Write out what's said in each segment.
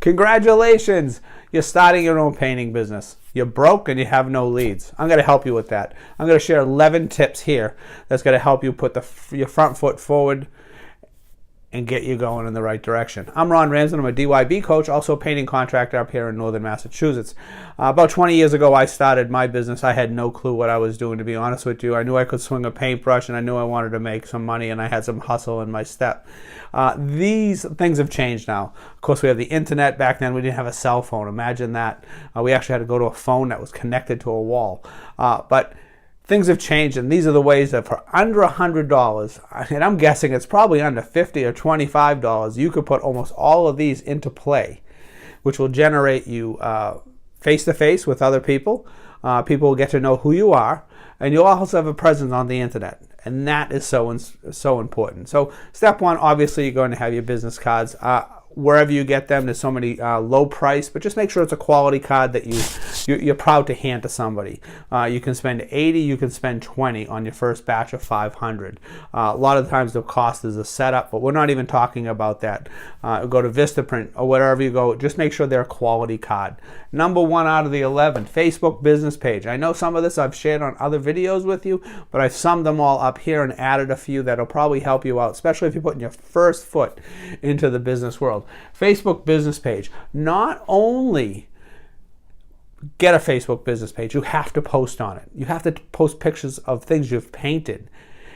Congratulations! You're starting your own painting business. You're broke and you have no leads. I'm going to help you with that. I'm going to share 11 tips here that's going to help you put your front foot forward and get you going in the right direction. I'm Ron Ramsden. I'm a DYB coach, also a painting contractor up here in northern Massachusetts. About 20 years ago, I started my business. I had no clue what I was doing, to be honest with you. I knew I could swing a paintbrush, and I knew I wanted to make some money, and I had some hustle in my step. These things have changed now. Of course, we have the internet. Back then, we didn't have a cell phone. Imagine that. We actually had to go to a phone that was connected to a wall. But things have changed, and these are the ways that for under $100, and I'm guessing it's probably under $50 or $25, you could put almost all of these into play, which will generate you face-to-face with other people. People will get to know who you are, and you'll also have a presence on the internet, and that is so important. So step one, obviously, you're going to have your business cards. Wherever you get them, there's so many low price, but just make sure it's a quality card that you're proud to hand to somebody. You can spend $80, you can spend $20 on your first batch of 500. A lot of the times the cost is a setup, but we're not even talking about that. Go to Vistaprint or wherever you go, just make sure they're a quality card. Number 1 out of the 11, Facebook business page. I know some of this I've shared on other videos with you, but I've summed them all up here and added a few that'll probably help you out, especially if you're putting your first foot into the business world. Facebook business page. Not only get a Facebook business page, you have to post on it. You have to post pictures of things you've painted.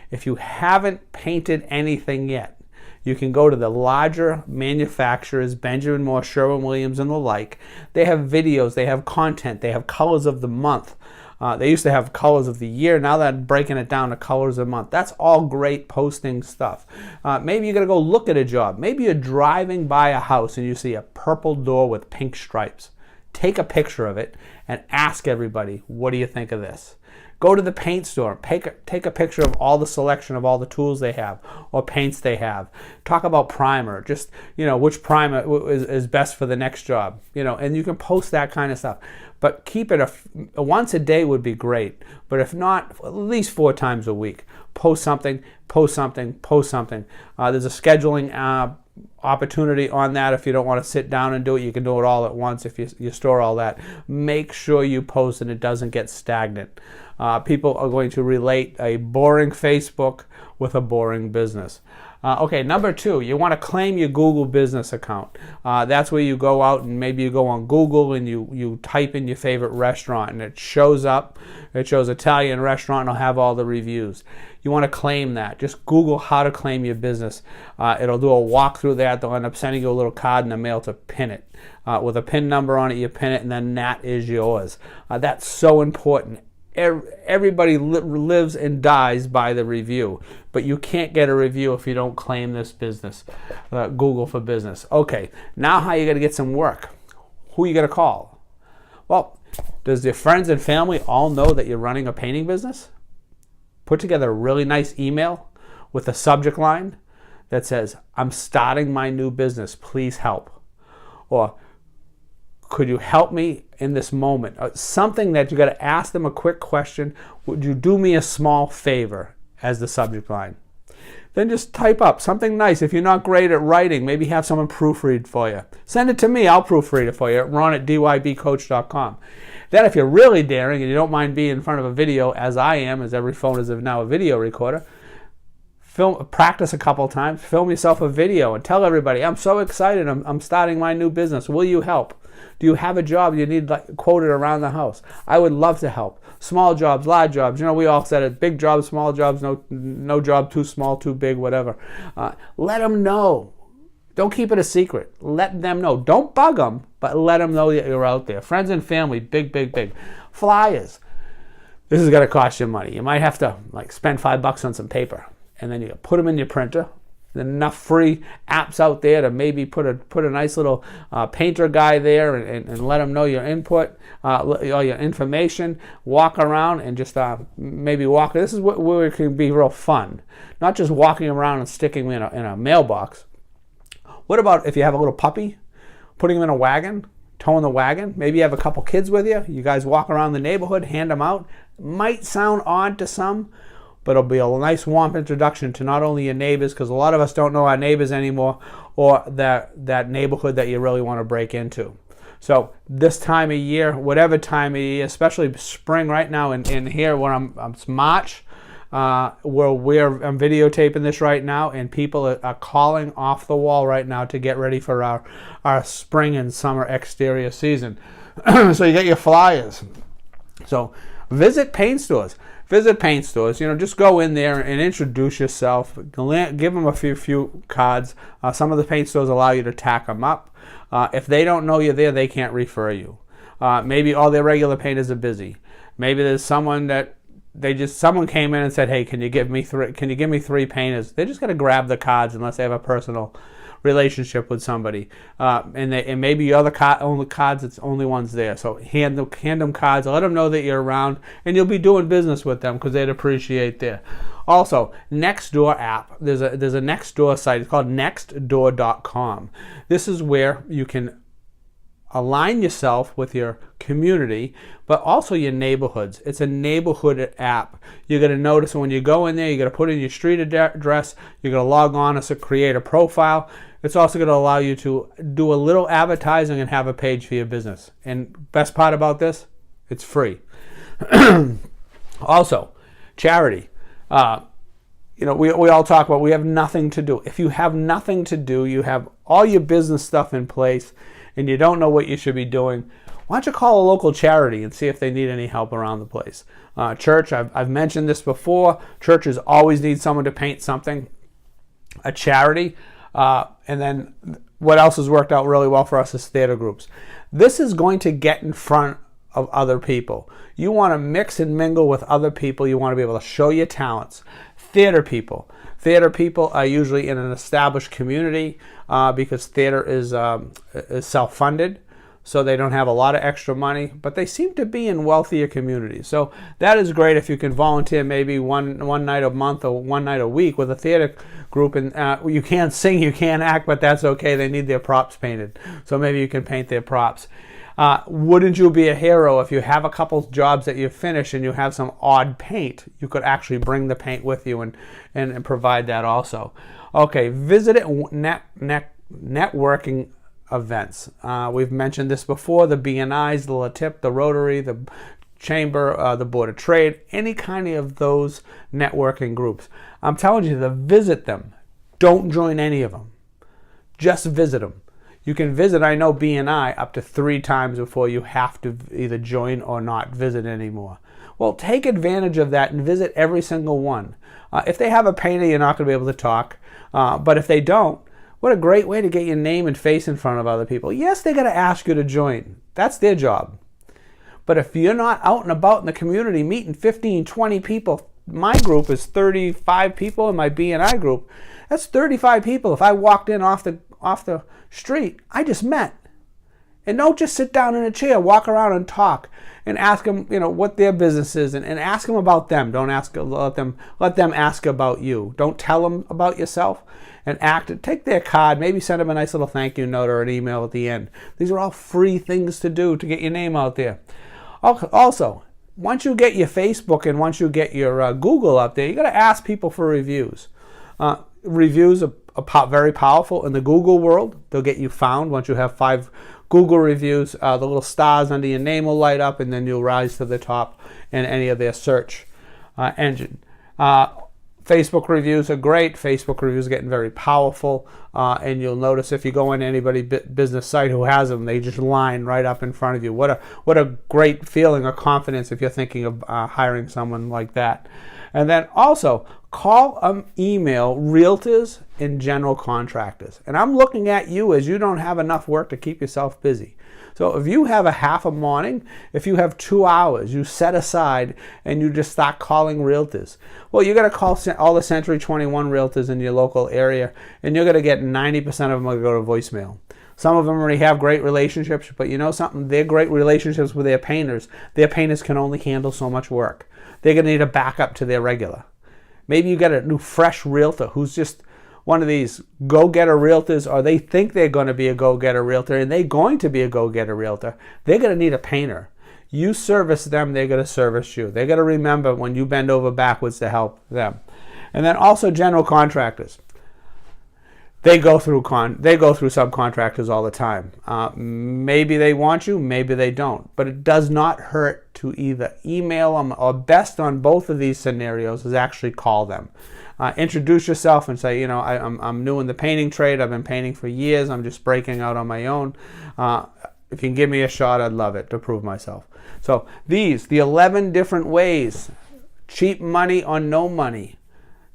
If you haven't painted anything yet, you can go to the larger manufacturers, Benjamin Moore, Sherwin-Williams, and the like. They have videos, they have content, they have colors of the month. They used to have colors of the year. Now they're breaking it down to colors of the month. That's all great posting stuff. Maybe you're going to go look at a job. Maybe you're driving by a house and you see a purple door with pink stripes. Take a picture of it and ask everybody, what do you think of this? Go to the paint store. Take a picture of all the selection of all the tools they have or paints they have. Talk about primer. Just, which primer is best for the next job. And you can post that kind of stuff. But keep it once a day would be great. But if not, at least 4 times a week. Post something, post something, post something. There's a scheduling opportunity on that. If you don't want to sit down and do it, you can do it all at once if you store all that. Make sure you post and it doesn't get stagnant. People are going to relate a boring Facebook with a boring business. Okay, number 2, you want to claim your Google business account. That's where you go out and maybe you go on Google and you type in your favorite restaurant and it shows up. It shows Italian restaurant and it'll have all the reviews. You want to claim that. Just Google how to claim your business. It'll do a walkthrough there. They'll end up sending you a little card in the mail to pin it. With a pin number on it, you pin it and then that is yours. That's so important. Everybody lives and dies by the review, but you can't get a review if you don't claim this business, Google for Business. Okay, now how you going to get some work? Who are you going to call? Well, does your friends and family all know that you're running a painting business? Put together a really nice email with a subject line that says, I'm starting my new business, please help. Or, could you help me in this moment? Something that you got to ask them a quick question. Would you do me a small favor as the subject line? Then just type up something nice. If you're not great at writing, maybe have someone proofread for you. Send it to me. I'll proofread it for you at ron@dybcoach.com. Then if you're really daring and you don't mind being in front of a video, as I am, as every phone is now a video recorder, practice a couple times, film yourself a video and tell everybody, I'm so excited, I'm starting my new business. Will you help? Do you have a job you need quoted around the house? I would love to help. Small jobs, large jobs. We all said it. Big jobs, small jobs, no job too small, too big, whatever. Let them know. Don't keep it a secret. Let them know. Don't bug them, but let them know that you're out there. Friends and family, big, big, big. Flyers. This is going to cost you money. You might have to spend $5 on some paper, and then you put them in your printer. There's enough free apps out there to maybe put a nice little painter guy there and let them know your input, all your information. Walk around and just maybe walk. This is where it can be real fun, not just walking around and sticking them in a mailbox. What about if you have a little puppy, putting him in a wagon, towing the wagon? Maybe you have a couple kids with you. You guys walk around the neighborhood, hand them out. Might sound odd to some, but it'll be a nice warm introduction to not only your neighbors, because a lot of us don't know our neighbors anymore, or that neighborhood that you really want to break into. So this time of year, whatever time of year, especially spring right now in here where it's March, I'm videotaping this right now, and people are calling off the wall right now to get ready for our spring and summer exterior season. So you get your flyers. So visit paint stores. Just go in there and introduce yourself. Give them a few cards. Some of the paint stores allow you to tack them up. If they don't know you're there, they can't refer you. Maybe all their regular painters are busy. Maybe there's someone that someone came in and said, "Hey, can you give me three painters?" They just got to grab the cards unless they have a personal relationship with somebody, and maybe you're the only cards, it's only ones there. So hand them cards, let them know that you're around, and you'll be doing business with them because they'd appreciate that. Also, Nextdoor app. There's a Nextdoor site. It's called nextdoor.com. This is where you can align yourself with your community, but also your neighborhoods. It's a neighborhood app. You're going to notice when you go in there, you're going to put in your street address, you're going to log on as create a profile. It's also going to allow you to do a little advertising and have a page for your business. And best part about this, it's free. Also, charity. We all talk about we have nothing to do. If you have nothing to do, you have all your business stuff in place, and you don't know what you should be doing, why don't you call a local charity and see if they need any help around the place? Church, I've mentioned this before. Churches always need someone to paint something. A charity. And then what else has worked out really well for us is theater groups. This is going to get in front of other people. You want to mix and mingle with other people. You want to be able to show your talents. Theater people are usually in an established community because theater is self-funded, so they don't have a lot of extra money, but they seem to be in wealthier communities. So that is great if you can volunteer maybe one night a month or one night a week with a theater group. And you can't sing, you can't act, but that's okay. They need their props painted, so maybe you can paint their props. Wouldn't you be a hero if you have a couple jobs that you finish and you have some odd paint? You could actually bring the paint with you and provide that also. Okay, visit networking events. We've mentioned this before: the BNIs, the LaTip, the Rotary, the Chamber, the Board of Trade, any kind of those networking groups. I'm telling you to visit them. Don't join any of them. Just visit them. You can visit, I know, BNI up to 3 times before you have to either join or not visit anymore. Well, take advantage of that and visit every single one. If they have a painter, you're not going to be able to talk. But if they don't, what a great way to get your name and face in front of other people. Yes, they're going to ask you to join. That's their job. But if you're not out and about in the community meeting 15, 20 people, my group is 35 people in my BNI group. That's 35 people. If I walked in off the street, I just met. And don't just sit down in a chair, walk around and talk and ask them, what their business is and ask them about them. Don't let them ask about you. Don't tell them about yourself and take their card, maybe send them a nice little thank you note or an email at the end. These are all free things to do to get your name out there. Also, once you get your Facebook and once you get your Google up there, you got to ask people for reviews. Reviews are very powerful in the Google world. They'll get you found. Once you have 5 Google reviews, the little stars under your name will light up, and then you'll rise to the top in any of their search engine. Facebook reviews are great. Facebook reviews are getting very powerful, and you'll notice if you go on anybody's business site who has them, they just line right up in front of you. What a great feeling of confidence if you're thinking of hiring someone like that. And then also call, email realtors and general contractors. And I'm looking at you as you don't have enough work to keep yourself busy. So if you have a half a morning, if you have 2 hours, you set aside and you just start calling realtors. Well, you're going to call all the Century 21 realtors in your local area, and you're going to get 90% of them will go to voicemail. Some of them already have great relationships, but you know something? They're great relationships with their painters. Their painters can only handle so much work. They're going to need a backup to their regular. Maybe you got a new fresh realtor who's just one of these go-getter realtors, or they think they're going to be a go-getter realtor, and they're going to be a go-getter realtor. They're going to need a painter. You service them, they're going to service you. They're going to remember when you bend over backwards to help them. And then also general contractors. They go through subcontractors all the time. Maybe they want you, maybe they don't. But it does not hurt to either email them, or best on both of these scenarios is actually call them. Introduce yourself and say, I'm new in the painting trade. I've been painting for years. I'm just breaking out on my own. If you can give me a shot, I'd love it to prove myself. So the 11 different ways, cheap money or no money,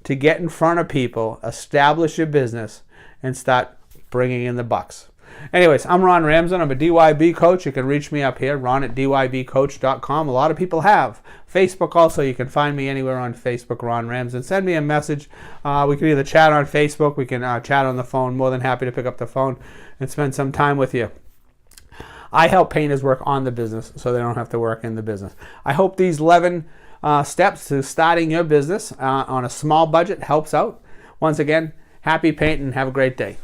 to get in front of people, establish your business, and start bringing in the bucks. Anyways, I'm Ron Ramsden. I'm a DYB coach. You can reach me up here, ron@dybcoach.com. A lot of people have. Facebook also. You can find me anywhere on Facebook, Ron Ramsden. Send me a message. We can either chat on Facebook. We can chat on the phone. More than happy to pick up the phone and spend some time with you. I help painters work on the business so they don't have to work in the business. I hope these 11 steps to starting your business on a small budget helps out. Once again, happy painting. Have a great day.